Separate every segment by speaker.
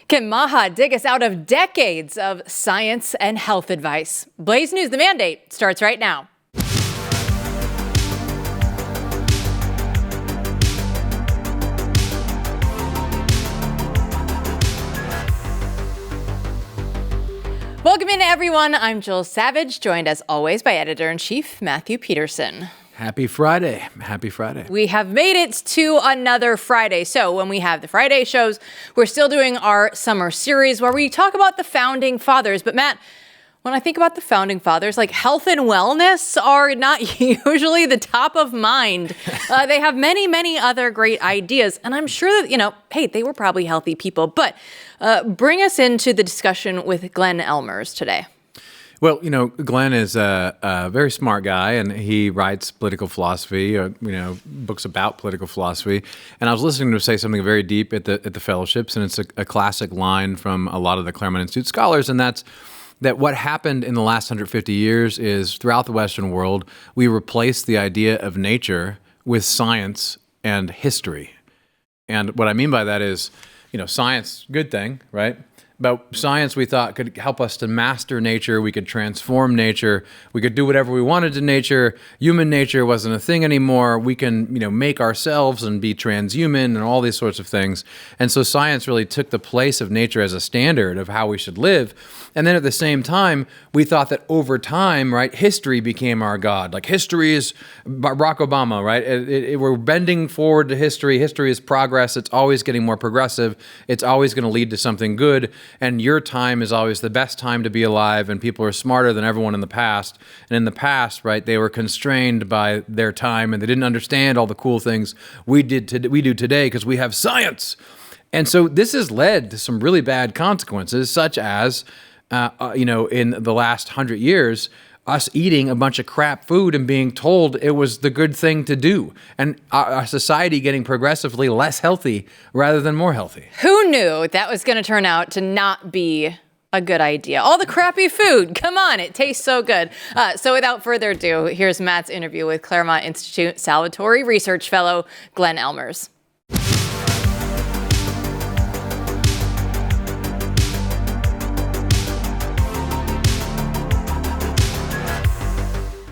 Speaker 1: Can MAHA dig us out of decades of science and health advice? Blaze News, The Mandate, starts right now. Welcome in, everyone. I'm Jill Savage, joined as always by Editor-in-Chief Matthew Peterson.
Speaker 2: Happy Friday. Happy Friday.
Speaker 1: We have made it to another Friday. So when we have the Friday shows, we're still doing our summer series where we talk about the founding fathers. But Matt, when I think about the founding fathers, like health and wellness are not usually the top of mind. They have many, many other great ideas. And I'm sure that, hey, they were probably healthy people. But bring us into the discussion with Glenn Ellmers today.
Speaker 2: Well, Glenn is a very smart guy, and he writes political philosophy, books about political philosophy. And I was listening to him say something very deep at the fellowships, and it's a classic line from a lot of the Claremont Institute scholars, and that's that what happened in the last 150 years is throughout the Western world, we replaced the idea of nature with science and history. And what I mean by that is, science, good thing, right? But science, we thought, could help us to master nature. We could transform nature. We could do whatever we wanted to nature. Human nature wasn't a thing anymore. We can, make ourselves and be transhuman and all these sorts of things. And so science really took the place of nature as a standard of how we should live. And then at the same time, we thought that over time, right, history became our God. Like history is Barack Obama, right? We're bending forward to history. History is progress. It's always getting more progressive. It's always going to lead to something good. And your time is always the best time to be alive. And people are smarter than everyone in the past. And in the past, right, they were constrained by their time and they didn't understand all the cool things we do today because we have science. And so this has led to some really bad consequences, such as in the last 100 years, us eating a bunch of crap food and being told it was the good thing to do, and our society getting progressively less healthy rather than more healthy.
Speaker 1: Who knew that was going to turn out to not be a good idea? All the crappy food, come on, it tastes so good. So without further ado, here's Matt's interview with Claremont Institute Salvatore Research Fellow Glenn Ellmers.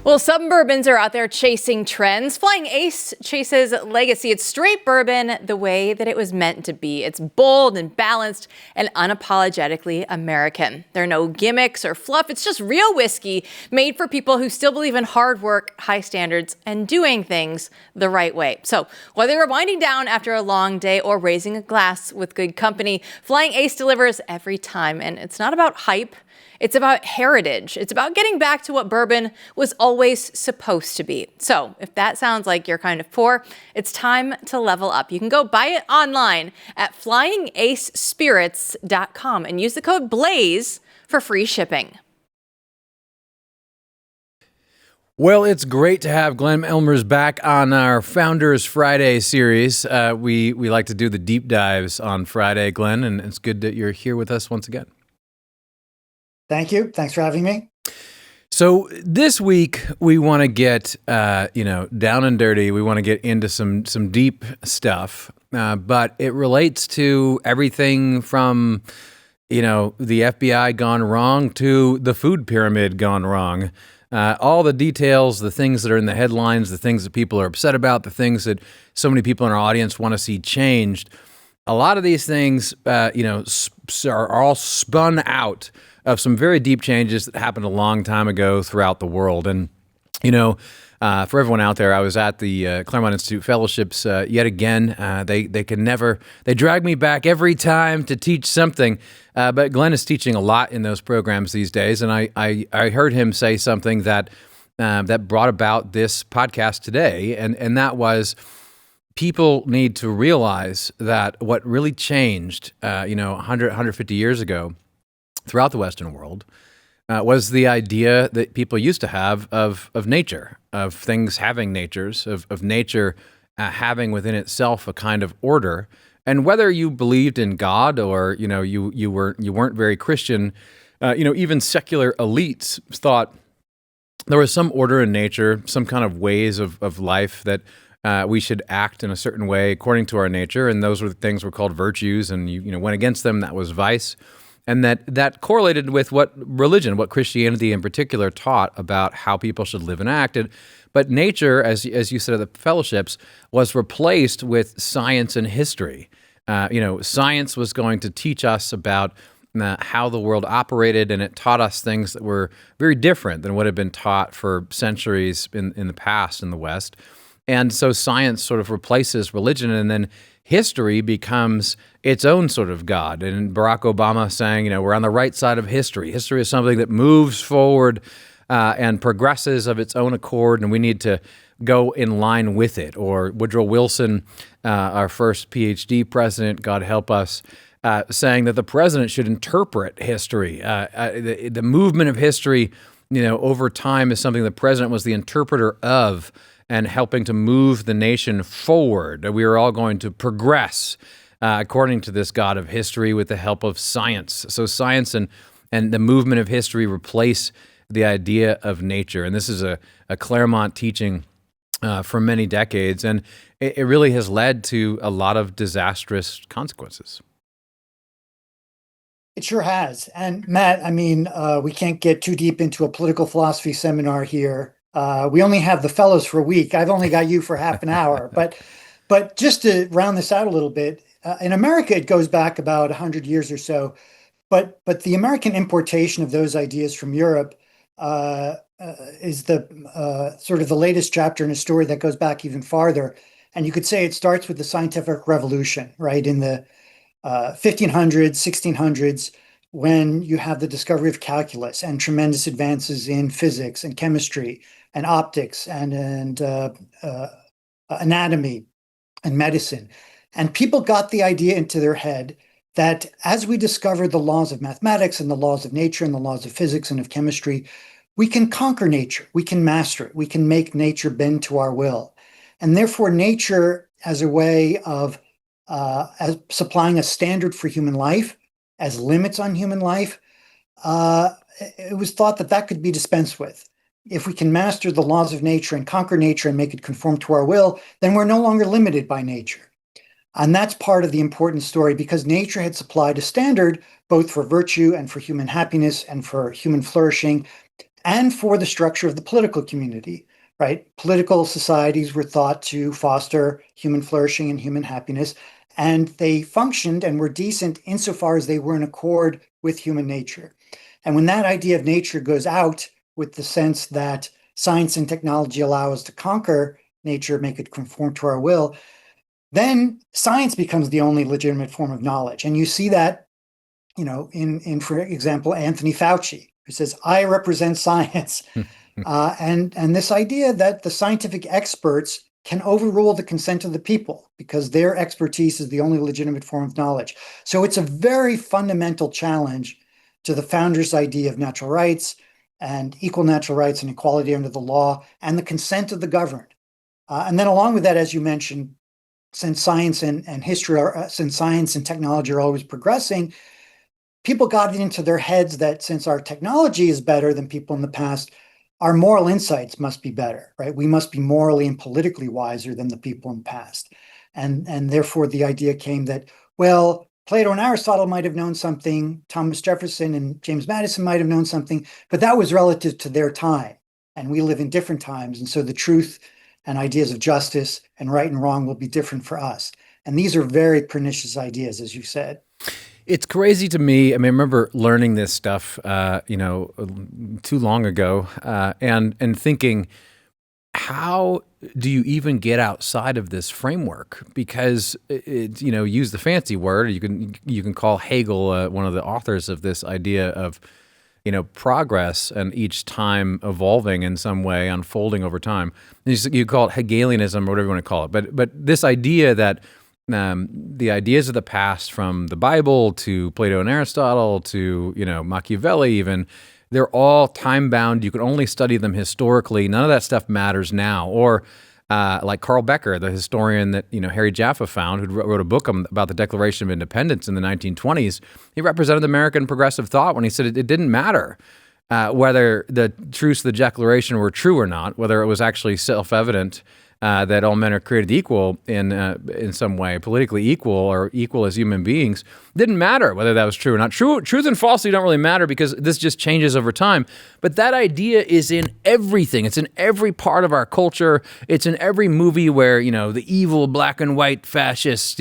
Speaker 1: Well, some bourbons are out there chasing trends. Flying Ace chases legacy. It's straight bourbon the way that it was meant to be. It's bold and balanced and unapologetically American. There are no gimmicks or fluff. It's just real whiskey made for people who still believe in hard work, high standards, and doing things the right way. So whether you're winding down after a long day or raising a glass with good company, Flying Ace delivers every time. And it's not about hype. It's about heritage. It's about getting back to what bourbon was always supposed to be. So if that sounds like you're kind of poor, it's time to level up. You can go buy it online at flyingacespirits.com and use the code BLAZE for free shipping.
Speaker 2: Well, it's great to have Glenn Ellmers back on our Founders Friday series. We like to do the deep dives on Friday, Glenn, and it's good that you're here with us once again.
Speaker 3: Thank you. Thanks for having me.
Speaker 2: So this week we want to get, down and dirty. We want to get into some deep stuff, but it relates to everything from, the FBI gone wrong to the food pyramid gone wrong. All the details, the things that are in the headlines, the things that people are upset about, the things that so many people in our audience want to see changed. A lot of these things, are all spun out of some very deep changes that happened a long time ago throughout the world. And, for everyone out there, I was at the Claremont Institute Fellowships yet again. They drag me back every time to teach something. But Glenn is teaching a lot in those programs these days. And I heard him say something that brought about this podcast today. And that was, people need to realize that what really changed, 150 years ago, throughout the Western world, was the idea that people used to have of nature, of things having natures, of nature having within itself a kind of order. And whether you believed in God or you weren't very Christian, even secular elites thought there was some order in nature, some kind of ways of life that we should act in a certain way according to our nature, and those were the things were called virtues, and you went against them, that was vice. And that correlated with what religion, what Christianity in particular taught about how people should live and act. But nature, as you said at the fellowships, was replaced with science and history. Science was going to teach us about how the world operated, and it taught us things that were very different than what had been taught for centuries in the past in the West. And so science sort of replaces religion, and then history becomes its own sort of God. And Barack Obama saying, we're on the right side of history. History is something that moves forward and progresses of its own accord, and we need to go in line with it. Or Woodrow Wilson, our first PhD president, God help us, saying that the president should interpret history. The movement of history, over time is something the president was the interpreter of, and helping to move the nation forward. We are all going to progress according to this God of history with the help of science. So science and the movement of history replace the idea of nature. And this is a Claremont teaching for many decades, and it really has led to a lot of disastrous consequences.
Speaker 3: It sure has. And Matt, we can't get too deep into a political philosophy seminar here. We only have the fellows for a week. I've only got you for half an hour. But just to round this out a little bit, in America, it goes back about 100 years or so. But the American importation of those ideas from Europe is the sort of the latest chapter in a story that goes back even farther. And you could say it starts with the scientific revolution, right, in the 1500s, 1600s, when you have the discovery of calculus and tremendous advances in physics and chemistry and optics and anatomy and medicine. And people got the idea into their head that as we discover the laws of mathematics and the laws of nature and the laws of physics and of chemistry, we can conquer nature, we can master it, we can make nature bend to our will. And therefore, nature as a way of as supplying a standard for human life, as limits on human life, it was thought that could be dispensed with. If we can master the laws of nature and conquer nature and make it conform to our will, then we're no longer limited by nature. And that's part of the important story, because nature had supplied a standard both for virtue and for human happiness and for human flourishing and for the structure of the political community, right? Political societies were thought to foster human flourishing and human happiness, and they functioned and were decent insofar as they were in accord with human nature. And when that idea of nature goes out with the sense that science and technology allow us to conquer nature, make it conform to our will, then science becomes the only legitimate form of knowledge. And you see that, in for example, Anthony Fauci, who says, I represent science. And this idea that the scientific experts can overrule the consent of the people because their expertise is the only legitimate form of knowledge. So it's a very fundamental challenge to the founders' idea of natural rights and equal natural rights and equality under the law and the consent of the governed. And then along with that, as you mentioned, since science and since science and technology are always progressing, people got it into their heads that since our technology is better than people in the past, our moral insights must be better, right? We must be morally and politically wiser than the people in the past. And therefore the idea came that, well, Plato and Aristotle might have known something, Thomas Jefferson and James Madison might have known something, but that was relative to their time. And we live in different times. And so the truth and ideas of justice and right and wrong will be different for us. And these are very pernicious ideas, as you said.
Speaker 2: It's crazy to me. I remember learning this stuff, too long ago, and thinking, how do you even get outside of this framework? Because use the fancy word. You can call Hegel one of the authors of this idea of progress and each time evolving in some way, unfolding over time. You call it Hegelianism or whatever you want to call it. But this idea that the ideas of the past, from the Bible to Plato and Aristotle to Machiavelli even, they're all time-bound. You can only study them historically. None of that stuff matters now. Or like Carl Becker, the historian that Harry Jaffa found, who wrote a book about the Declaration of Independence in the 1920s. He represented American progressive thought when he said it didn't matter whether the truths of the Declaration were true or not, whether it was actually self-evident that all men are created equal in some way, politically equal or equal as human beings. Didn't matter whether that was true or not. Truth and falsity don't really matter because this just changes over time. But that idea is in everything. It's in every part of our culture. It's in every movie where, the evil black and white fascists,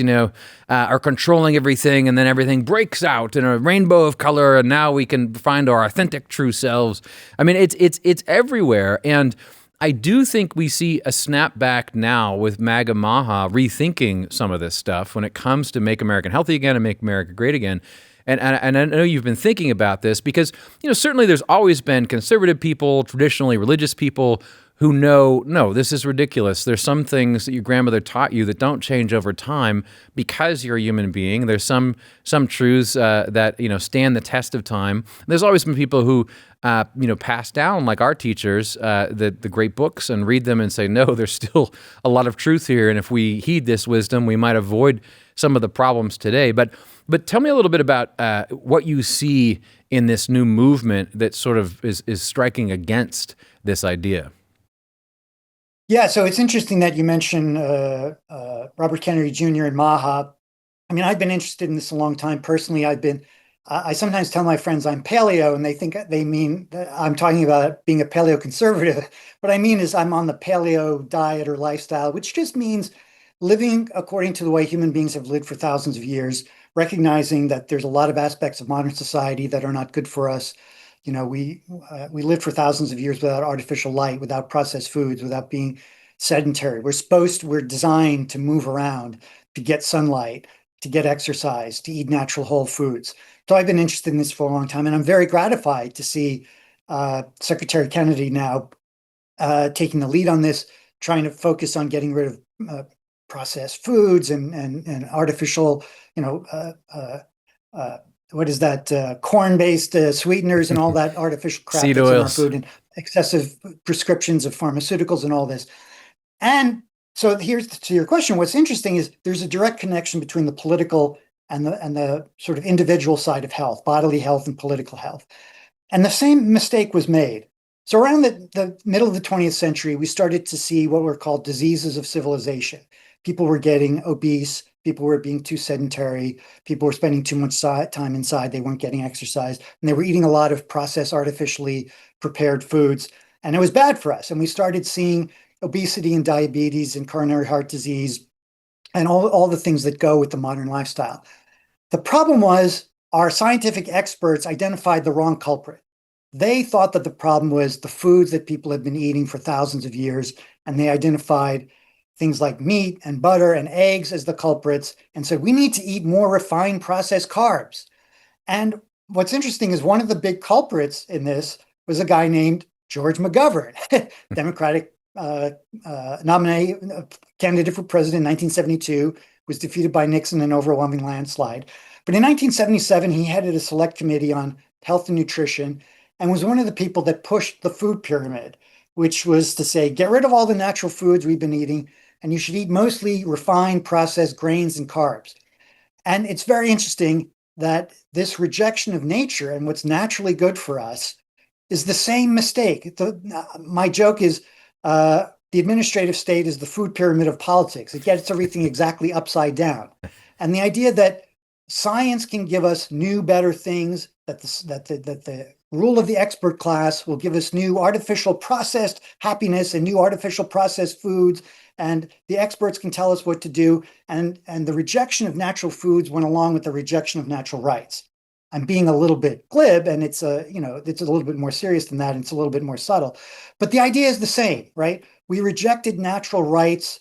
Speaker 2: are controlling everything, and then everything breaks out in a rainbow of color, and now we can find our authentic true selves. I mean, it's everywhere. And I do think we see a snapback now with MAGA MAHA rethinking some of this stuff when it comes to make America healthy again and make America great again. And I know you've been thinking about this because, certainly there's always been conservative people, traditionally religious people who know, no, this is ridiculous. There's some things that your grandmother taught you that don't change over time because you're a human being. There's some truths that, stand the test of time. There's always been people who, pass down, like our teachers, the great books and read them and say, no, there's still a lot of truth here. And if we heed this wisdom, we might avoid some of the problems today. But tell me a little bit about what you see in this new movement that sort of is striking against this idea.
Speaker 3: Yeah, so it's interesting that you mentioned Robert Kennedy Jr. and MAHA. I mean, I've been interested in this a long time. Personally, I sometimes tell my friends I'm paleo, and they think they mean that I'm talking about being a paleoconservative. What I mean is I'm on the paleo diet or lifestyle, which just means living according to the way human beings have lived for thousands of years, recognizing that there's a lot of aspects of modern society that are not good for us. We lived for thousands of years without artificial light, without processed foods, without being sedentary. We're designed to move around, to get sunlight, to get exercise, to eat natural whole foods. So I've been interested in this for a long time, and I'm very gratified to see Secretary Kennedy now taking the lead on this, trying to focus on getting rid of processed foods and artificial, what is that, corn-based sweeteners and all that artificial crap
Speaker 2: Seed
Speaker 3: that's in our
Speaker 2: oils.
Speaker 3: food, and excessive prescriptions of pharmaceuticals and all this. And so here's to your question. What's interesting is there's a direct connection between the political and the sort of individual side of health, bodily health and political health. And the same mistake was made. So around the middle of the 20th century, we started to see what were called diseases of civilization. People were getting obese. People were being too sedentary. People were spending too much time inside. They weren't getting exercise. And they were eating a lot of processed, artificially prepared foods. And it was bad for us. And we started seeing obesity and diabetes and coronary heart disease and all the things that go with the modern lifestyle. The problem was our scientific experts identified the wrong culprit. They thought that the problem was the foods that people had been eating for thousands of years, and they identified things like meat and butter and eggs as the culprits and said, we need to eat more refined processed carbs. And what's interesting is one of the big culprits in this was a guy named George McGovern, Democratic nominee, candidate for president in 1972, was defeated by Nixon in an overwhelming landslide. But in 1977, he headed a select committee on health and nutrition and was one of the people that pushed the food pyramid, which was to say, get rid of all the natural foods we've been eating, and you should eat mostly refined, processed grains and carbs. And it's very interesting that this rejection of nature and what's naturally good for us is the same mistake. My joke is the administrative state is the food pyramid of politics. It gets everything exactly upside down. And the idea that science can give us new, better things, that the rule of the expert class will give us new artificial processed happiness and new artificial processed foods, and the experts can tell us what to do. And the rejection of natural foods went along with the rejection of natural rights. I'm being a little bit glib, and it's a little bit more serious than that, and it's a little bit more subtle. But the idea is the same, right? We rejected natural rights,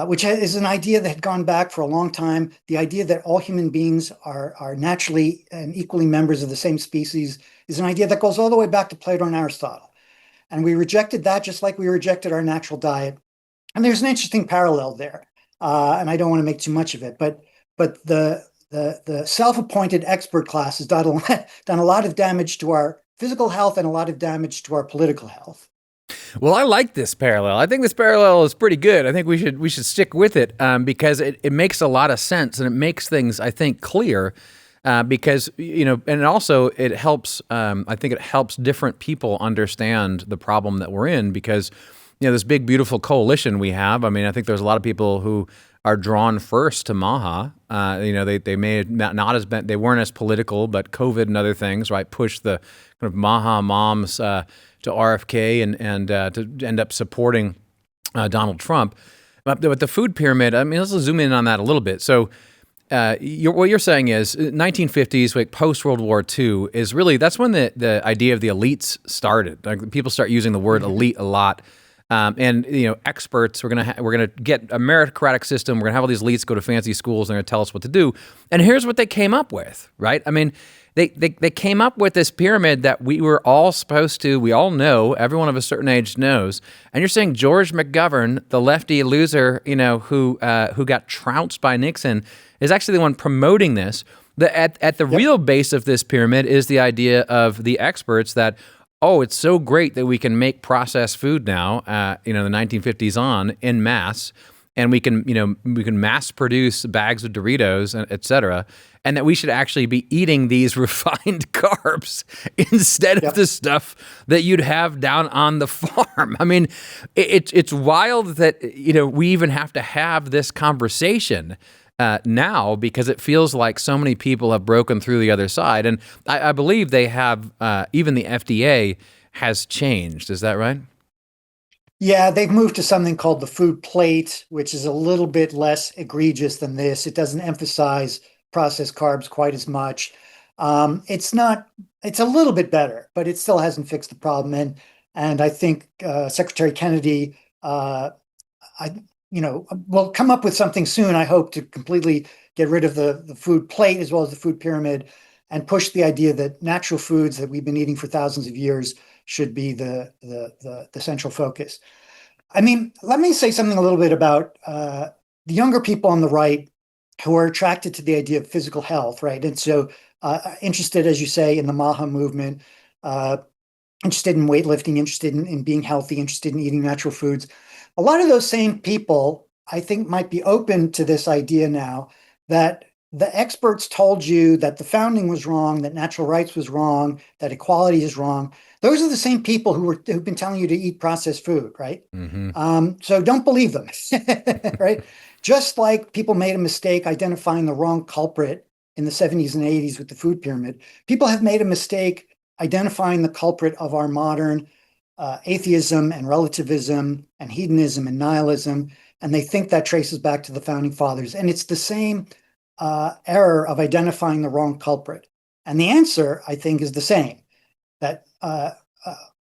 Speaker 3: which is an idea that had gone back for a long time. The idea that all human beings are naturally and equally members of the same species is an idea that goes all the way back to Plato and Aristotle. And we rejected that just like we rejected our natural diet. And there's an interesting parallel there. And I don't want to make too much of it, but the self-appointed expert class has done a lot of damage to our physical health and a lot of damage to our political health.
Speaker 2: Well, I like this parallel. I think this parallel is pretty good. I think we should stick with it because it makes a lot of sense, and it makes things, I think, clear because, and also it helps, I think it helps different people understand the problem that we're in because, this big, beautiful coalition we have. I mean, I think there's a lot of people who are drawn first to MAHA. They may have not as been, they weren't as political, but COVID and other things, right, pushed the kind of MAHA moms to RFK and to end up supporting Donald Trump. But the food pyramid, I mean, let's zoom in on that a little bit. So what you're saying is 1950s, like post World War II, is really, that's when the idea of the elites started. Like, people start using the word elite a lot. And experts, we're gonna get a meritocratic system. We're gonna have all these elites go to fancy schools and they're gonna tell us what to do. And here's what they came up with, right? I mean, they came up with this pyramid that we were all supposed to. We all know. Everyone of a certain age knows. And you're saying George McGovern, the lefty loser, who got trounced by Nixon, is actually the one promoting this. At the real base of this pyramid is the idea of the experts that, oh, it's so great that we can make processed food now, the 1950s on, en masse, and we can mass produce bags of Doritos, et cetera, and that we should actually be eating these refined carbs instead of the stuff that you'd have down on the farm. I mean, it's wild that we even have to have this conversation now, because it feels like so many people have broken through the other side. And I believe they have, even the FDA has changed. Is that right?
Speaker 3: Yeah, they've moved to something called the food plate, which is a little bit less egregious than this. It doesn't emphasize processed carbs quite as much. It's a little bit better, but it still hasn't fixed the problem. And I think Secretary Kennedy, we'll come up with something soon, I hope, to completely get rid of the food plate as well as the food pyramid, and push the idea that natural foods that we've been eating for thousands of years should be the central focus. I mean, let me say something a little bit about the younger people on the right who are attracted to the idea of physical health, right? And so interested, as you say, in the MAHA movement, interested in weightlifting, interested in being healthy, interested in eating natural foods. A lot of those same people, I think, might be open to this idea now that the experts told you that the founding was wrong, that natural rights was wrong, that equality is wrong. Those are the same people who've been telling you to eat processed food, right? Mm-hmm. So don't believe them, right? Just like people made a mistake identifying the wrong culprit in the 70s and 80s with the food pyramid, people have made a mistake identifying the culprit of our modern atheism and relativism and hedonism and nihilism, and they think that traces back to the founding fathers. And it's the same error of identifying the wrong culprit. And the answer, I think, is the same, that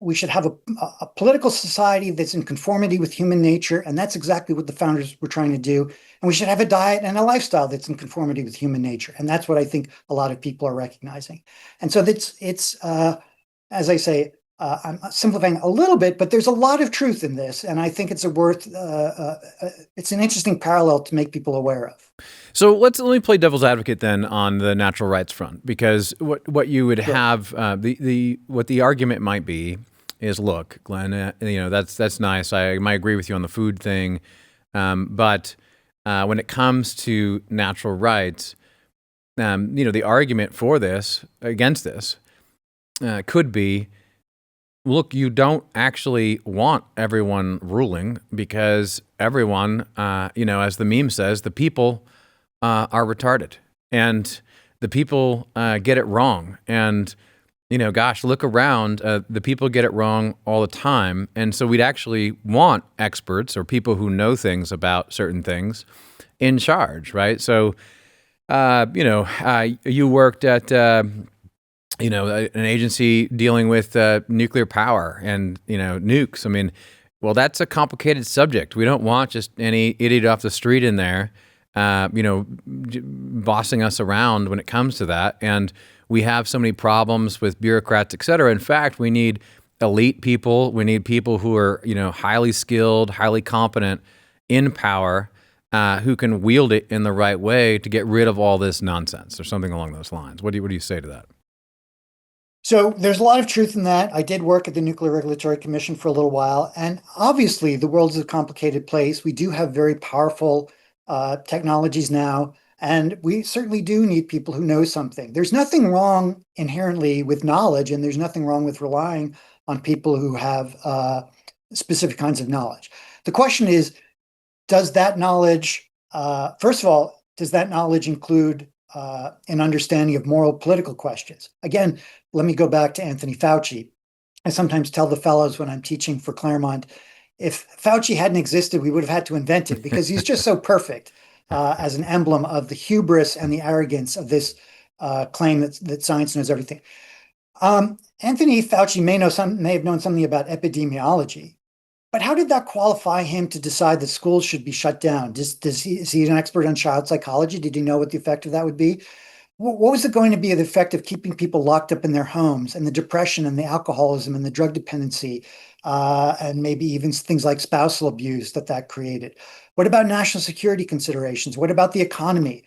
Speaker 3: we should have a political society that's in conformity with human nature, and that's exactly what the founders were trying to do. And we should have a diet and a lifestyle that's in conformity with human nature, and that's what I think a lot of people are recognizing. And so it's as I say, I'm simplifying a little bit, but there's a lot of truth in this, and I think it's it's an interesting parallel to make people aware of.
Speaker 2: So let me play devil's advocate then on the natural rights front, because what you would have what the argument might be is, look, Glenn, that's nice. I might agree with you on the food thing, but when it comes to natural rights, the argument for this, against this, could be, look, you don't actually want everyone ruling, because everyone, as the meme says, the people are retarded, and the people get it wrong. And, gosh, look around, the people get it wrong all the time. And so we'd actually want experts or people who know things about certain things in charge, right? So, you worked at, an agency dealing with nuclear power and, nukes. I mean, well, that's a complicated subject. We don't want just any idiot off the street in there, bossing us around when it comes to that. And we have so many problems with bureaucrats, et cetera. In fact, we need elite people. We need people who are, highly skilled, highly competent in power, who can wield it in the right way to get rid of all this nonsense or something along those lines. What do you say to that?
Speaker 3: So there's a lot of truth in that. I did work at the Nuclear Regulatory Commission for a little while, and obviously the world is a complicated place. We do have very powerful technologies now, and we certainly do need people who know something. There's nothing wrong inherently with knowledge, and there's nothing wrong with relying on people who have specific kinds of knowledge. The question is, does that knowledge, first of all, does that knowledge include an understanding of moral political questions? Again, let me go back to Anthony Fauci. I sometimes tell the fellows when I'm teaching for Claremont, if Fauci hadn't existed, we would have had to invent it, because he's just so perfect as an emblem of the hubris and the arrogance of this claim that science knows everything. Anthony Fauci may have known something about epidemiology, but how did that qualify him to decide that schools should be shut down? Is he an expert on child psychology? Did he know what the effect of that would be? What was it going to be the effect of keeping people locked up in their homes, and the depression and the alcoholism and the drug dependency, and maybe even things like spousal abuse that created? What about national security considerations? What about the economy?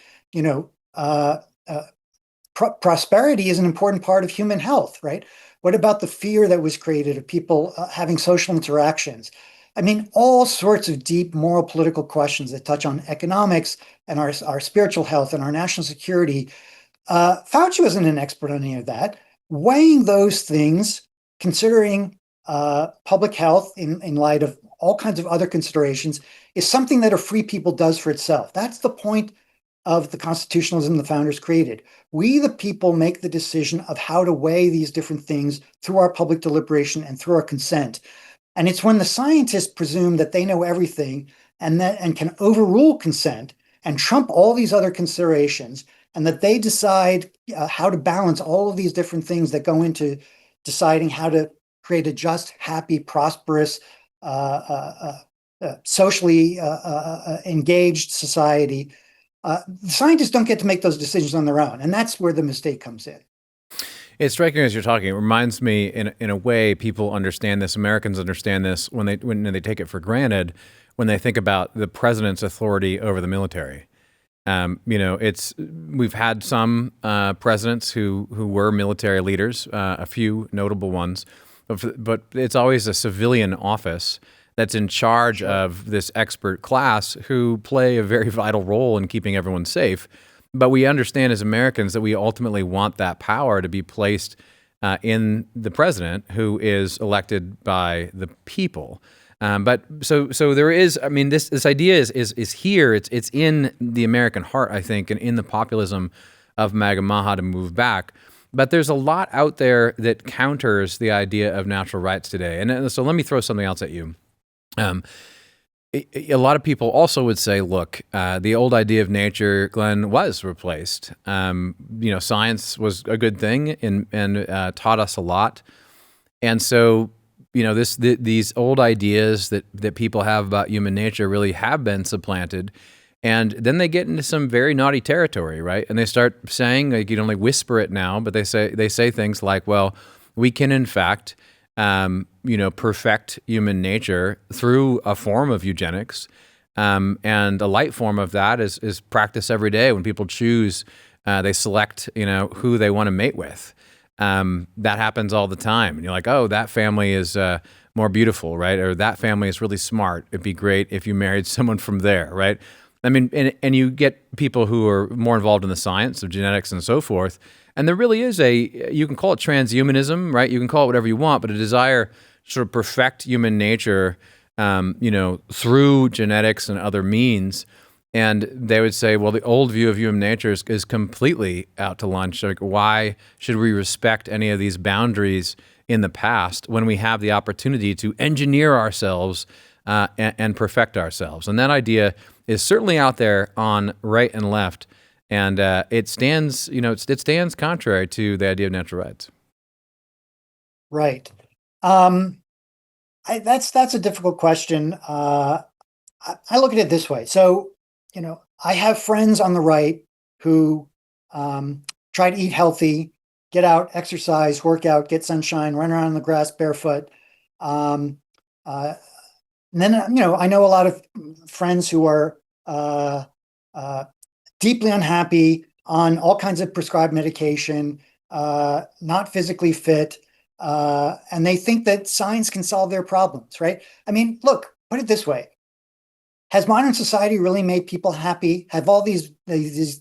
Speaker 3: Prosperity is an important part of human health, right? What about the fear that was created of people having social interactions? I mean, all sorts of deep moral political questions that touch on economics and our spiritual health and our national security. Fauci wasn't an expert on any of that. Weighing those things, considering public health in light of all kinds of other considerations, is something that a free people does for itself. That's the point of the constitutionalism the founders created. We, the people, make the decision of how to weigh these different things through our public deliberation and through our consent. And it's when the scientists presume that they know everything and can overrule consent and trump all these other considerations, and that they decide how to balance all of these different things that go into deciding how to create a just, happy, prosperous, socially engaged society. Scientists don't get to make those decisions on their own, and that's where the mistake comes in.
Speaker 2: It's striking as you're talking. It reminds me, in a way, people understand this. Americans understand this when they take it for granted when they think about the president's authority over the military. We've had some presidents who were military leaders, a few notable ones, but it's always a civilian office that's in charge of this expert class who play a very vital role in keeping everyone safe. But we understand as Americans that we ultimately want that power to be placed in the president, who is elected by the people. But so there is, I mean, this idea is here. It's in the American heart, I think, and in the populism of MAHA to move back. But there's a lot out there that counters the idea of natural rights today. And so let me throw something else at you. A lot of people also would say, look, the old idea of nature, Glenn, was replaced. Science was a good thing and taught us a lot. And so, these old ideas that people have about human nature really have been supplanted. And then they get into some very naughty territory, right? And they start saying, like, you can only whisper it now, but they say things like, well, we can in fact perfect human nature through a form of eugenics. And a light form of that is practice every day when people choose, they select, who they want to mate with. That happens all the time. And you're like, oh, that family is more beautiful, right? Or that family is really smart. It'd be great if you married someone from there, right? I mean, and you get people who are more involved in the science of genetics and so forth. And there really is you can call it transhumanism, right? You can call it whatever you want, but a desire to sort of perfect human nature, through genetics and other means. And they would say, well, the old view of human nature is completely out to lunch. Like, why should we respect any of these boundaries in the past when we have the opportunity to engineer ourselves and perfect ourselves? And that idea is certainly out there on right and left. And it stands contrary to the idea of natural rights.
Speaker 3: Right. That's a difficult question. I look at it this way. So, I have friends on the right who try to eat healthy, get out, exercise, work out, get sunshine, run around in the grass barefoot. And then, I know a lot of friends who are deeply unhappy on all kinds of prescribed medication, not physically fit, and they think that science can solve their problems, right? I mean, look, put it this way. Has modern society really made people happy? Have all these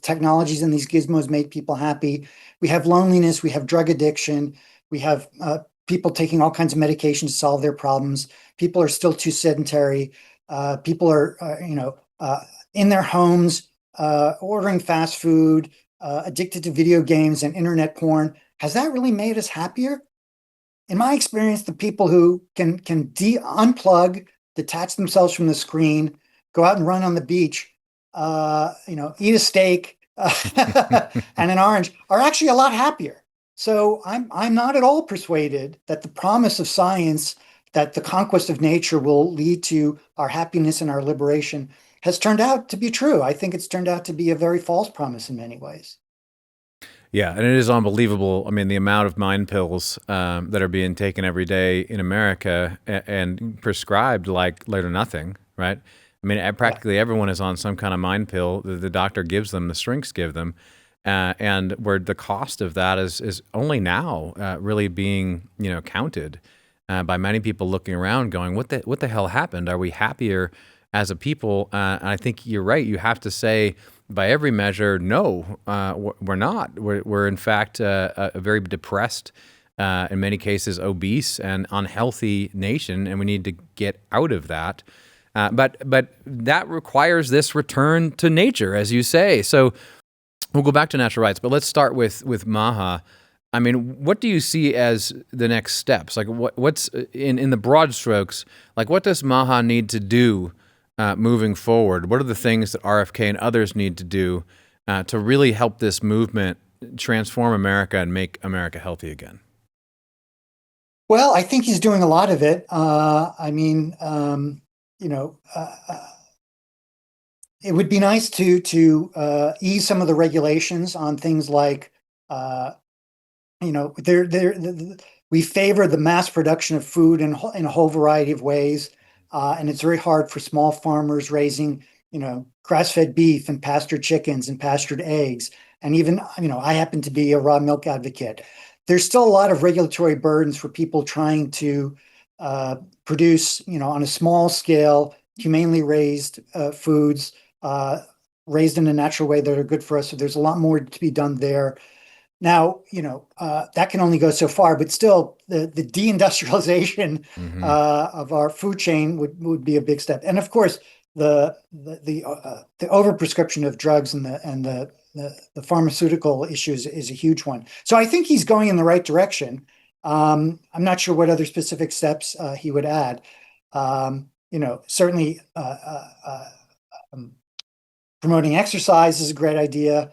Speaker 3: technologies and these gizmos made people happy? We have loneliness, we have drug addiction, we have people taking all kinds of medications to solve their problems. People are still too sedentary. People are, in their homes, ordering fast food, addicted to video games and internet porn. Has that really made us happier? In my experience, the people who can unplug, detach themselves from the screen, go out and run on the beach, eat a steak and an orange are actually a lot happier. So I'm not at all persuaded that the promise of science, that the conquest of nature will lead to our happiness and our liberation, has turned out to be true. I think it's turned out to be a very false promise in many ways.
Speaker 2: Yeah, and it is unbelievable. I mean, the amount of mind pills that are being taken every day in America and prescribed like or nothing, right? I mean, practically everyone is on some kind of mind pill that the doctor gives them, the shrinks give them, and where the cost of that is only now really being counted by many people looking around, going, "What the hell happened? Are we happier as a people?" And I think you're right. You have to say, by every measure, no, we're not. We're in fact a very depressed, in many cases obese and unhealthy nation, and we need to get out of that. But that requires this return to nature, as you say. So we'll go back to natural rights, but let's start with MAHA. I mean, what do you see as the next steps? Like, what's in the broad strokes? Like, what does MAHA need to do moving forward? What are the things that RFK and others need to do to really help this movement transform America and make America healthy again?
Speaker 3: Well, I think he's doing a lot of it. It would be nice to ease some of the regulations on things like, we favor the mass production of food in a whole variety of ways, and it's very hard for small farmers raising, grass-fed beef and pastured chickens and pastured eggs. And even, I happen to be a raw milk advocate. There's still a lot of regulatory burdens for people trying to produce, on a small scale, humanely raised foods, raised in a natural way that are good for us. So there's a lot more to be done there. Now, that can only go so far, but still, the deindustrialization of our food chain would be a big step. And of course, the overprescription of drugs and the pharmaceutical issues is a huge one. So I think he's going in the right direction. I'm not sure what other specific steps he would add. Certainly promoting exercise is a great idea.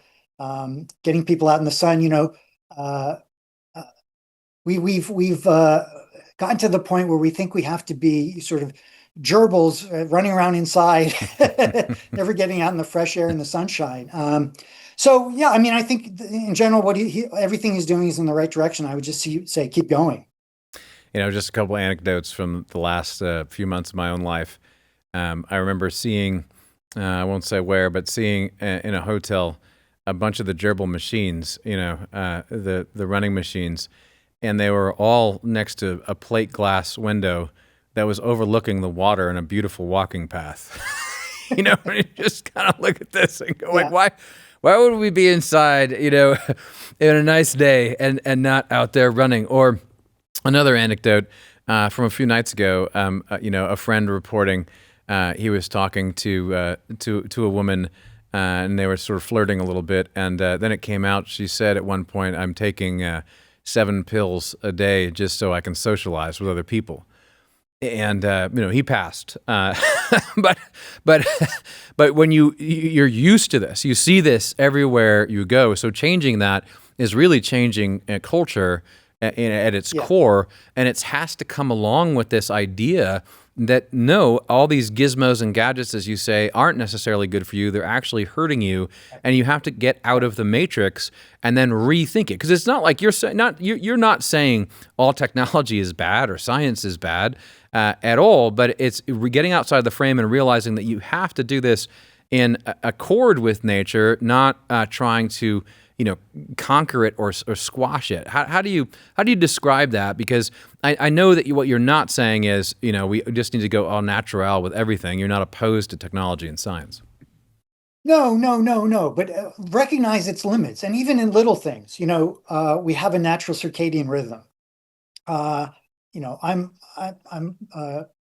Speaker 3: Getting people out in the sun. We've gotten to the point where we think we have to be sort of gerbils running around inside, never getting out in the fresh air and the sunshine. I think in general, everything he's doing is in the right direction. I would just say keep going.
Speaker 2: Just a couple of anecdotes from the last few months of my own life. I remember seeing, I won't say where, but seeing in a hotel a bunch of the gerbil machines, the running machines, and they were all next to a plate glass window that was overlooking the water and a beautiful walking path. And you just kind of look at this and go, like, why would we be inside, in a nice day and not out there running? Or another anecdote from a few nights ago, a friend reporting he was talking to a woman. And they were sort of flirting a little bit. And then it came out, she said at one point, "I'm taking 7 pills a day just so I can socialize with other people." And, he passed. But when you're used to this, you see this everywhere you go. So changing that is really changing culture at its core. And it has to come along with this idea that no, all these gizmos and gadgets, as you say, aren't necessarily good for you. They're actually hurting you, and you have to get out of the matrix and then rethink it. Because it's not like you're not saying all technology is bad or science is bad at all, but it's getting outside the frame and realizing that you have to do this in accord with nature, not trying to conquer it or squash it. How do you describe that? Because I know that what you're not saying is, we just need to go all natural with everything. You're not opposed to technology and science.
Speaker 3: No. But recognize its limits. And even in little things, we have a natural circadian rhythm. I'm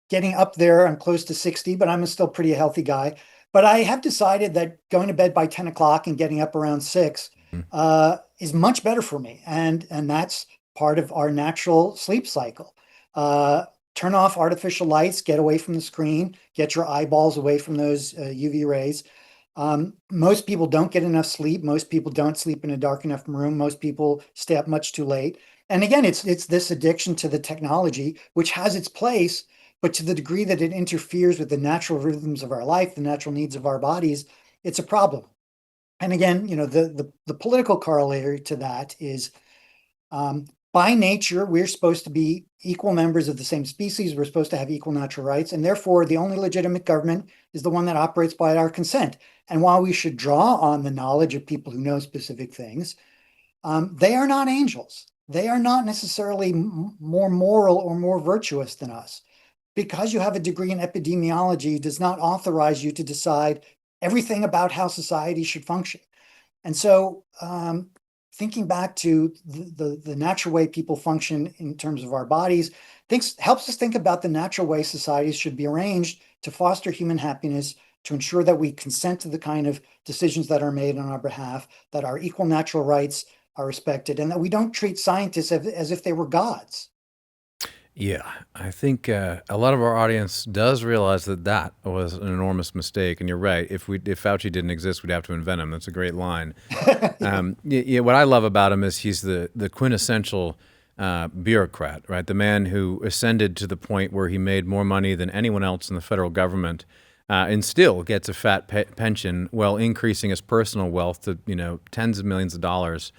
Speaker 3: getting up there. I'm close to 60, but I'm still pretty healthy guy. But I have decided that going to bed by 10 o'clock and getting up around 6 is much better for me. And that's part of our natural sleep cycle. Turn off artificial lights, get away from the screen, get your eyeballs away from those UV rays. Most people don't get enough sleep. Most people don't sleep in a dark enough room. Most people stay up much too late. And again, it's this addiction to the technology, which has its place, but to the degree that it interferes with the natural rhythms of our life, the natural needs of our bodies, it's a problem. And again, the political corollary to that is by nature, we're supposed to be equal members of the same species. We're supposed to have equal natural rights. And therefore, the only legitimate government is the one that operates by our consent. And while we should draw on the knowledge of people who know specific things, they are not angels. They are not necessarily more moral or more virtuous than us. Because you have a degree in epidemiology does not authorize you to decide everything about how society should function. And so thinking back to the natural way people function in terms of our bodies, helps us think about the natural way societies should be arranged to foster human happiness, to ensure that we consent to the kind of decisions that are made on our behalf, that our equal natural rights are respected, and that we don't treat scientists as if they were gods.
Speaker 2: Yeah, I think a lot of our audience does realize that was an enormous mistake. And you're right. If Fauci didn't exist, we'd have to invent him. That's a great line. What I love about him is he's the quintessential bureaucrat, right? The man who ascended to the point where he made more money than anyone else in the federal government, and still gets a fat pension while increasing his personal wealth to tens of millions of dollars.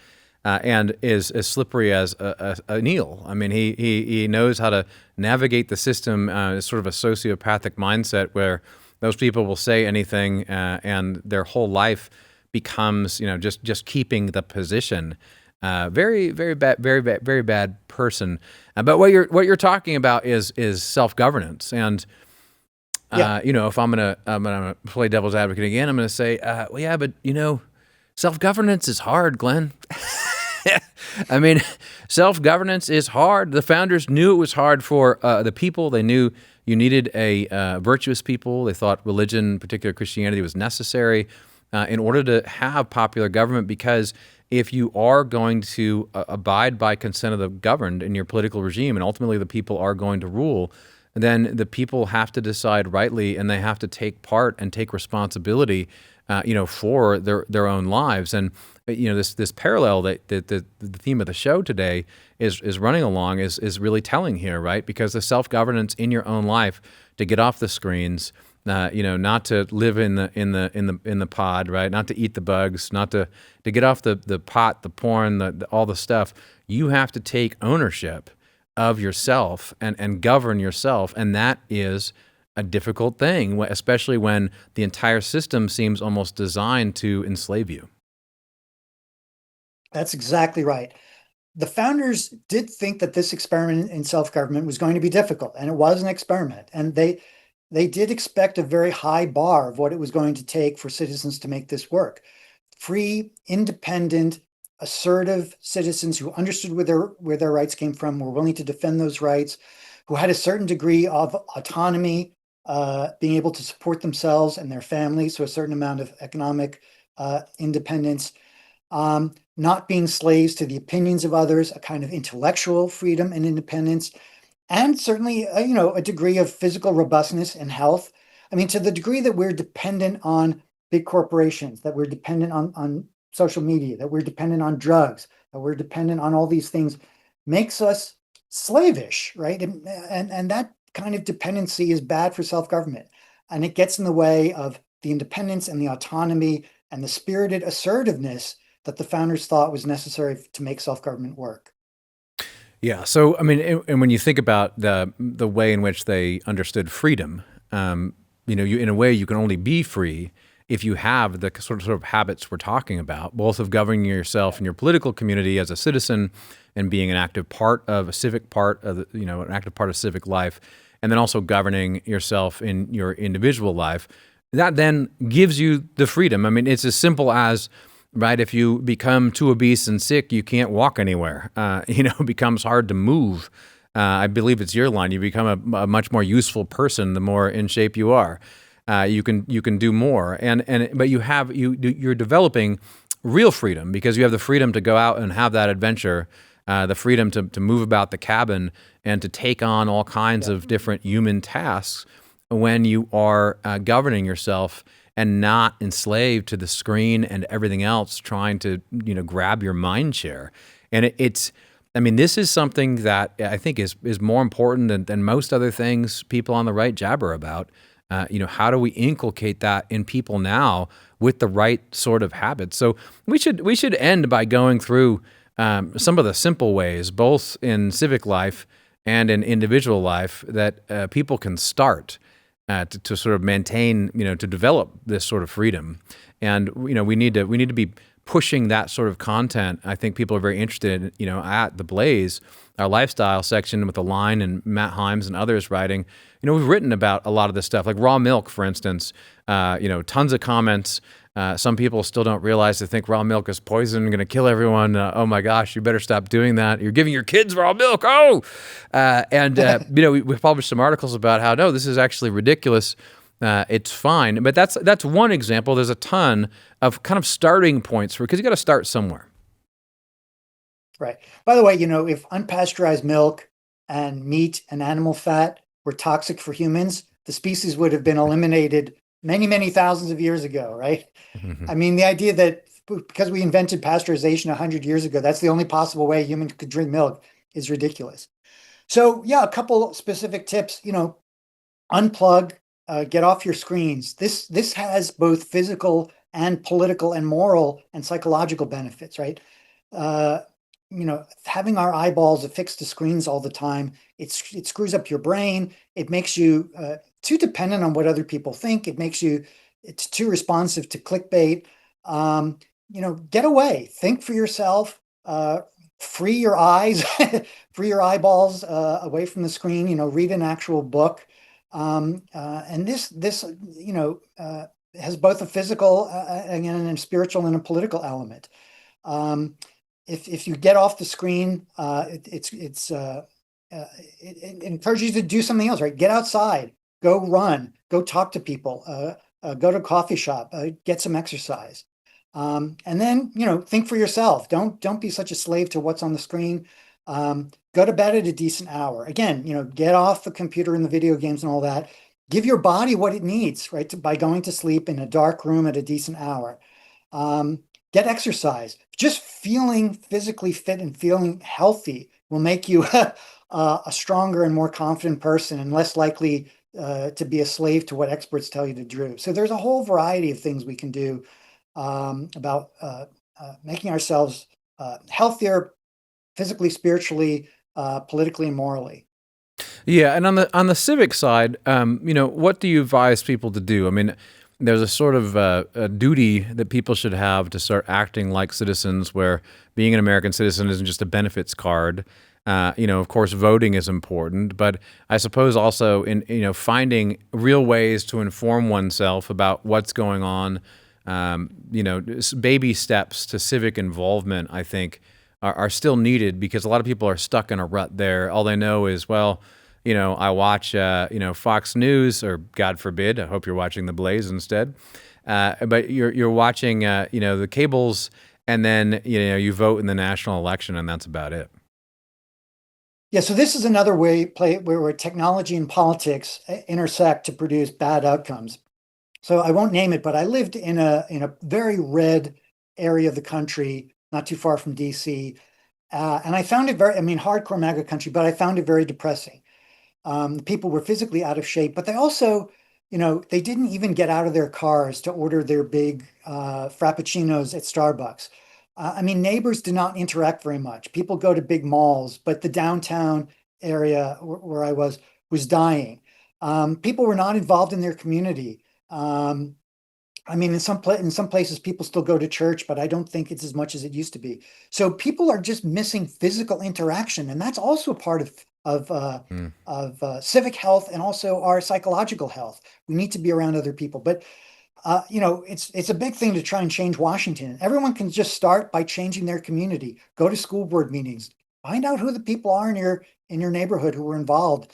Speaker 2: And is as slippery as an eel. I mean, he knows how to navigate the system. It's sort of a sociopathic mindset where those people will say anything, and their whole life becomes, just keeping the position. Very, very bad, very bad person. But what you're talking about is self-governance. And if I'm gonna play devil's advocate again, I'm gonna say, self-governance is hard, Glenn. I mean, self-governance is hard. The founders knew it was hard for the people. They knew you needed a virtuous people. They thought religion, particularly Christianity, was necessary in order to have popular government, because if you are going to abide by consent of the governed in your political regime, and ultimately the people are going to rule, then the people have to decide rightly, and they have to take part and take responsibility for their own lives. And this parallel that the theme of the show today is running along is really telling here, right? Because the self-governance in your own life, to get off the screens, not to live in the pod, right? Not to eat the bugs, not to get off the pot, the porn, all the stuff. You have to take ownership of yourself and govern yourself, and that is a difficult thing, especially when the entire system seems almost designed to enslave you.
Speaker 3: That's exactly right. The founders did think that this experiment in self-government was going to be difficult, and it was an experiment. And they did expect a very high bar of what it was going to take for citizens to make this work. Free, independent, assertive citizens who understood where their rights came from, were willing to defend those rights, who had a certain degree of autonomy, being able to support themselves and their families, so a certain amount of economic independence, not being slaves to the opinions of others, a kind of intellectual freedom and independence, and certainly a degree of physical robustness and health. I mean, to the degree that we're dependent on big corporations, that we're dependent on social media, that we're dependent on drugs, that we're dependent on all these things, makes us slavish, right? And that kind of dependency is bad for self-government. And it gets in the way of the independence and the autonomy and the spirited assertiveness that the founders thought was necessary to make self-government work.
Speaker 2: Yeah. So, I mean, and when you think about the way in which they understood freedom, you in a way you can only be free if you have the sort of habits we're talking about, both of governing yourself and your political community as a citizen, and being an active part of a civic part of an active part of civic life, and then also governing yourself in your individual life. That then gives you the freedom. I mean, it's as simple as, right, if you become too obese and sick, you can't walk anywhere. It becomes hard to move. I believe it's your line. You become a much more useful person the more in shape you are. You can do more, but you're developing real freedom because you have the freedom to go out and have that adventure, the freedom to move about the cabin and to take on all kinds of different human tasks when you are governing yourself and not enslaved to the screen and everything else trying to grab your mind share. And this is something that I think is more important than most other things people on the right jabber about. How do we inculcate that in people now with the right sort of habits? So we should end by going through some of the simple ways, both in civic life and in individual life, that people can start to sort of maintain, to develop this sort of freedom. And we need to be pushing that sort of content. I think people are very interested in, at The Blaze, our lifestyle section with Align and Matt Himes and others writing. We've written about a lot of this stuff, like raw milk, for instance. Tons of comments. Some people still don't realize they think raw milk is poison and going to kill everyone. Oh my gosh, you better stop doing that. You're giving your kids raw milk. Oh, we published some articles about how no, this is actually ridiculous. It's fine, but that's one example. There's a ton of kind of starting points because you got to start somewhere.
Speaker 3: Right. By the way, if unpasteurized milk and meat and animal fat were toxic for humans, the species would have been eliminated many, many thousands of years ago, right? Mm-hmm. I mean, the idea that because we invented pasteurization 100 years ago, that's the only possible way humans could drink milk is ridiculous. So yeah, a couple specific tips, unplug, get off your screens. This has both physical and political and moral and psychological benefits, right? Having our eyeballs affixed to screens all the time, it screws up your brain. It makes you too dependent on what other people think. It's too responsive to clickbait. Get away, think for yourself, free your eyes, free your eyeballs away from the screen, read an actual book. And this has both a physical and a spiritual and a political element. If you get off the screen, it encourages you to do something else, right? Get outside, go run, go talk to people, go to a coffee shop, get some exercise. And then, think for yourself. Don't be such a slave to what's on the screen. Go to bed at a decent hour. Again, get off the computer and the video games and all that. Give your body what it needs, right? By going to sleep in a dark room at a decent hour. Get exercise. Just feeling physically fit and feeling healthy will make you a stronger and more confident person and less likely to be a slave to what experts tell you to do. So there's a whole variety of things we can do about making ourselves healthier, physically, spiritually, politically, and morally.
Speaker 2: Yeah, and on the civic side, what do you advise people to do? I mean, there's a sort of a duty that people should have to start acting like citizens, where being an American citizen isn't just a benefits card. Of course, voting is important, but I suppose also in finding real ways to inform oneself about what's going on. Baby steps to civic involvement, I think, are still needed because a lot of people are stuck in a rut there. All they know is, I watch, Fox News, or God forbid, I hope you're watching The Blaze instead. But you're watching, the cables, and then, you vote in the national election, and that's about it.
Speaker 3: Yeah, so this is another where technology and politics intersect to produce bad outcomes. So I won't name it, but I lived in a very red area of the country, not too far from DC, and I found it hardcore MAGA country, but I found it very depressing. People were physically out of shape, but they also, they didn't even get out of their cars to order their big frappuccinos at Starbucks. Neighbors did not interact very much. People go to big malls, but the downtown area where I was dying. People were not involved in their community. In some places, people still go to church, but I don't think it's as much as it used to be. So people are just missing physical interaction, and that's also a part of civic health and also our psychological health. We need to be around other people, but it's a big thing to try and change Washington. Everyone can just start by changing their community. Go to school board meetings, Find out who the people are in your neighborhood who are involved.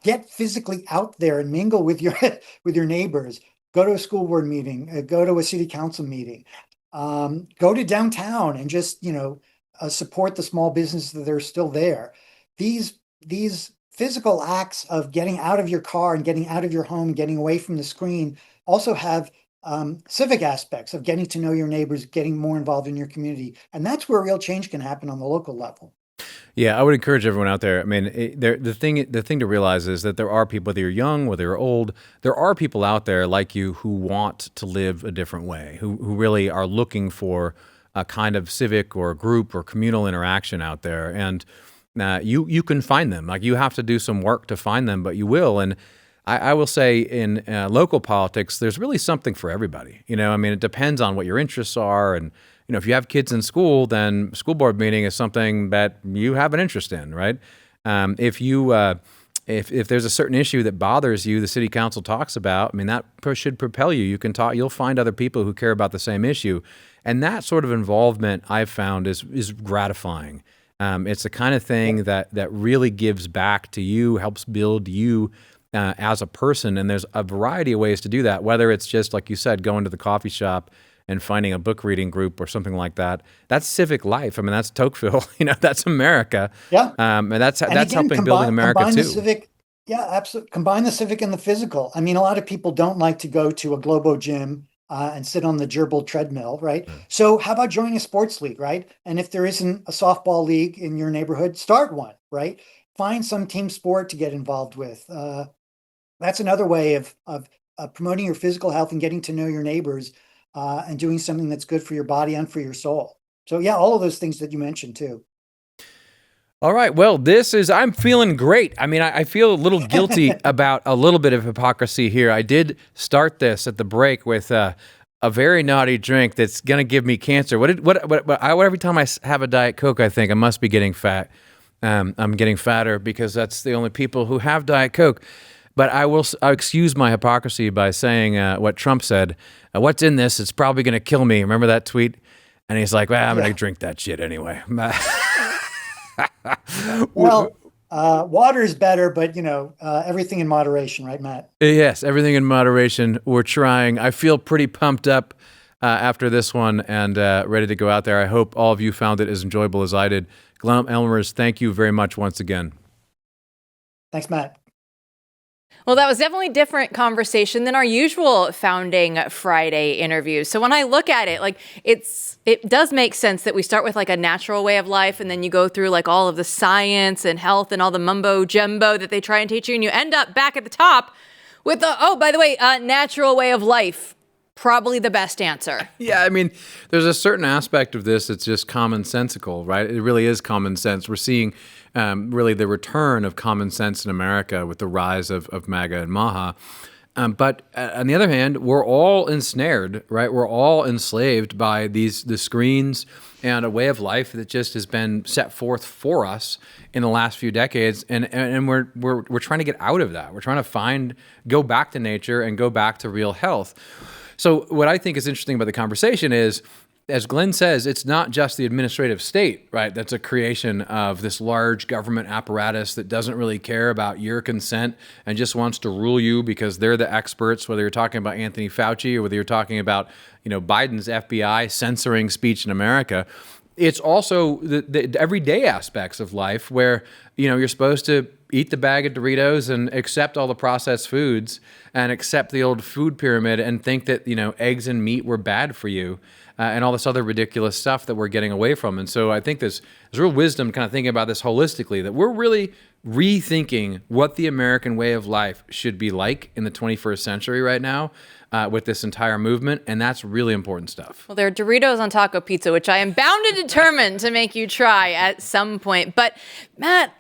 Speaker 3: Get physically out there and mingle with your with your neighbors. Go to a school board meeting. Go to a city council meeting. Go to downtown and just support the small businesses that are still there. These physical acts of getting out of your car and getting out of your home, getting away from the screen, also have civic aspects of getting to know your neighbors, getting more involved in your community, and that's where real change can happen on the local level.
Speaker 2: Yeah, I would encourage everyone out there. I mean, the thing to realize is that there are people, whether you're young, whether you're old, there are people out there like you who want to live a different way, who really are looking for a kind of civic or group or communal interaction out there, and you can find them. Like, you have to do some work to find them, but you will. And I will say, in local politics, there's really something for everybody. I mean, it depends on what your interests are, and if you have kids in school, then school board meeting is something that you have an interest in, right? If there's a certain issue that bothers you, the city council talks about, I mean, that should propel you. You can talk. You'll find other people who care about the same issue, and that sort of involvement, I've found, is gratifying. It's the kind of thing that really gives back to you, helps build you as a person, and there's a variety of ways to do that. Whether it's just, like you said, going to the coffee shop and finding a book reading group or something like that. That's civic life. I mean, that's Tocqueville. That's America.
Speaker 3: Yeah.
Speaker 2: And that's again, helping building America too.
Speaker 3: The civic, yeah, absolutely. Combine the civic and the physical. I mean, a lot of people don't like to go to a Globo gym and sit on the gerbil treadmill, right? So how about joining a sports league, right? And if there isn't a softball league in your neighborhood, start one, right? Find some team sport to get involved with. That's another way of promoting your physical health and getting to know your neighbors. And doing something that's good for your body and for your soul. So yeah, all of those things that you mentioned too.
Speaker 2: All right. Well, I'm feeling great. I mean, I feel a little guilty about a little bit of hypocrisy here. I did start this at the break with a very naughty drink that's going to give me cancer. Every time I have a Diet Coke, I think I must be getting fat. I'm getting fatter because that's the only people who have Diet Coke. But I'll excuse my hypocrisy by saying what Trump said. What's in this? It's probably going to kill me. Remember that tweet? And he's like, well, I'm going to drink that shit anyway.
Speaker 3: Well, water is better, but, everything in moderation, right, Matt?
Speaker 2: Yes, everything in moderation. We're trying. I feel pretty pumped up after this one and ready to go out there. I hope all of you found it as enjoyable as I did. Glenn Ellmers, thank you very much once again.
Speaker 3: Thanks, Matt.
Speaker 1: Well, that was definitely a different conversation than our usual Founding Friday interviews. So when I look at it, it does make sense that we start with a natural way of life, and then you go through all of the science and health and all the mumbo jumbo that they try and teach you, and you end up back at the top with by the way, natural way of life. Probably the best answer.
Speaker 2: Yeah, I mean, there's a certain aspect of this that's just commonsensical, right? It really is common sense. We're seeing really the return of common sense in America with the rise of MAGA and MAHA. But on the other hand, we're all ensnared, right? We're all enslaved by the screens and a way of life that just has been set forth for us in the last few decades, and we're trying to get out of that. We're trying to go back to nature and go back to real health. So what I think is interesting about the conversation is, as Glenn says, it's not just the administrative state, right? That's a creation of this large government apparatus that doesn't really care about your consent and just wants to rule you because they're the experts, whether you're talking about Anthony Fauci or whether you're talking about, Biden's FBI censoring speech in America. It's also the everyday aspects of life where, you're supposed to eat the bag of Doritos and accept all the processed foods and accept the old food pyramid and think that, eggs and meat were bad for you and all this other ridiculous stuff that we're getting away from. And so I think there's real wisdom kind of thinking about this holistically, that we're really rethinking what the American way of life should be like in the 21st century right now with this entire movement. And that's really important stuff.
Speaker 1: Well, there are Doritos on taco pizza, which I am bound and determined to make you try at some point. But Matt,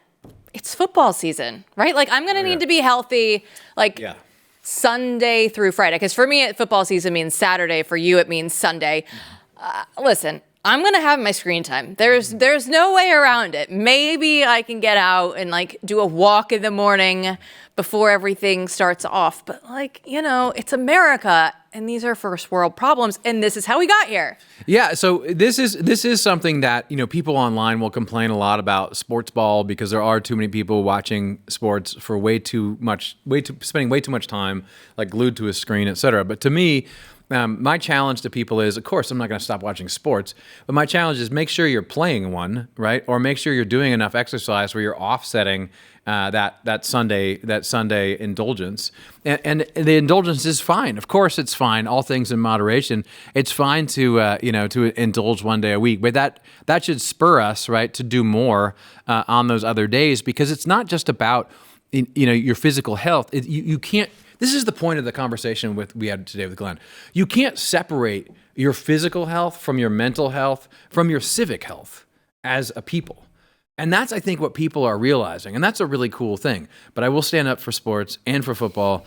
Speaker 1: it's football season, right? I'm going to need to be healthy, Sunday through Friday. Because for me, football season means Saturday. For you, it means Sunday. Listen, I'm going to have my screen time. There's no way around it. Maybe I can get out and do a walk in the morning before everything starts off. But it's America. And these are first world problems. And this is how we got here.
Speaker 2: Yeah, so this is something that, people online will complain a lot about sports ball because there are too many people watching sports for spending way too much time like glued to a screen, et cetera. But to me, my challenge to people is, of course, I'm not going to stop watching sports, but my challenge is make sure you're playing one, right? Or make sure you're doing enough exercise where you're offsetting that Sunday indulgence. And the indulgence is fine. Of course, it's fine. All things in moderation. It's fine to indulge one day a week, but that should spur us, right, to do more on those other days, because it's not just about your physical health. You can't. This is the point of the conversation we had today with Glenn. You can't separate your physical health from your mental health, from your civic health as a people. And that's, I think, what people are realizing. And that's a really cool thing. But I will stand up for sports and for football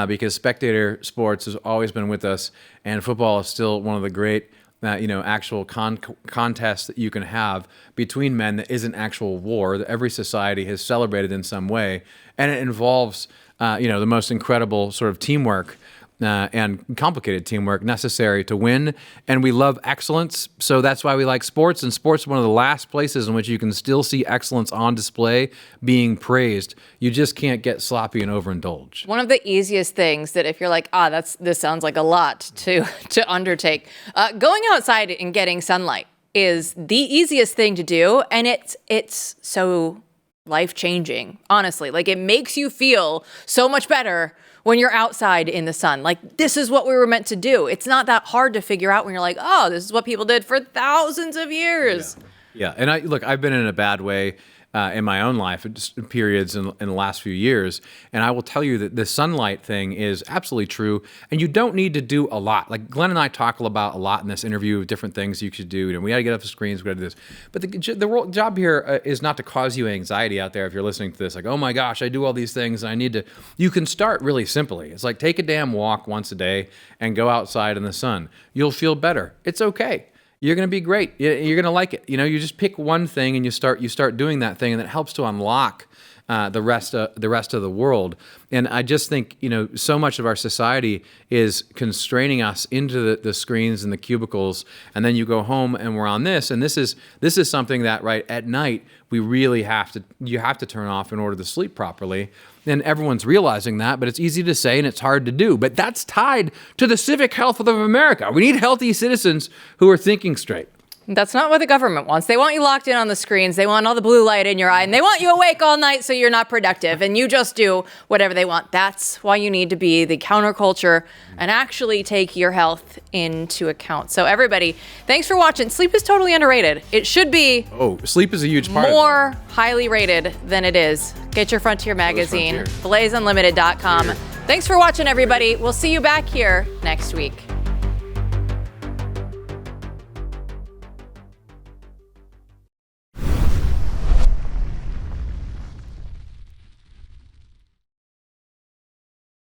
Speaker 2: because spectator sports has always been with us. And football is still one of the great actual contests that you can have between men that isn't actual war, that every society has celebrated in some way. And it involves the most incredible sort of teamwork and complicated teamwork necessary to win. And we love excellence. So that's why we like sports. And sports is one of the last places in which you can still see excellence on display being praised. You just can't get sloppy and overindulge.
Speaker 1: One of the easiest things that if you're like, this sounds like a lot to undertake, going outside and getting sunlight is the easiest thing to do. And it's so life-changing, honestly. Like, it makes you feel so much better when you're outside in the sun. Like, this is what we were meant to do. It's not that hard to figure out when you're like, this is what people did for thousands of years.
Speaker 2: Yeah. And I've been in a bad way in my own life, just periods in the last few years. And I will tell you that the sunlight thing is absolutely true. And you don't need to do a lot. Like Glenn and I talk about a lot in this interview of different things you should do. And we got to get off the screens, we got to do this. But the job here is not to cause you anxiety out there if you're listening to this. Like, oh my gosh, I do all these things and I need to. You can start really simply. It's like take a damn walk once a day and go outside in the sun. You'll feel better. It's okay. You're going to be great. You're going to like it. You just pick one thing and you start doing that thing, and it helps to unlock the rest of the world. And I just think, so much of our society is constraining us into the screens and the cubicles, and then you go home and we're on this. And this is something that, right, at night, you have to turn off in order to sleep properly. And everyone's realizing that, but it's easy to say and it's hard to do. But that's tied to the civic health of America. We need healthy citizens who are thinking straight.
Speaker 1: That's not what the government wants. They want you locked in on the screens. They want all the blue light in your eye, and they want you awake all night so you're not productive, and you just do whatever they want. That's why you need to be the counterculture and actually take your health into account. So everybody, thanks for watching. Sleep is totally underrated. It should be
Speaker 2: sleep is a huge part
Speaker 1: more highly rated than it is. Get your Frontier magazine, blazunlimited.com. Thanks for watching, everybody. We'll see you back here next week.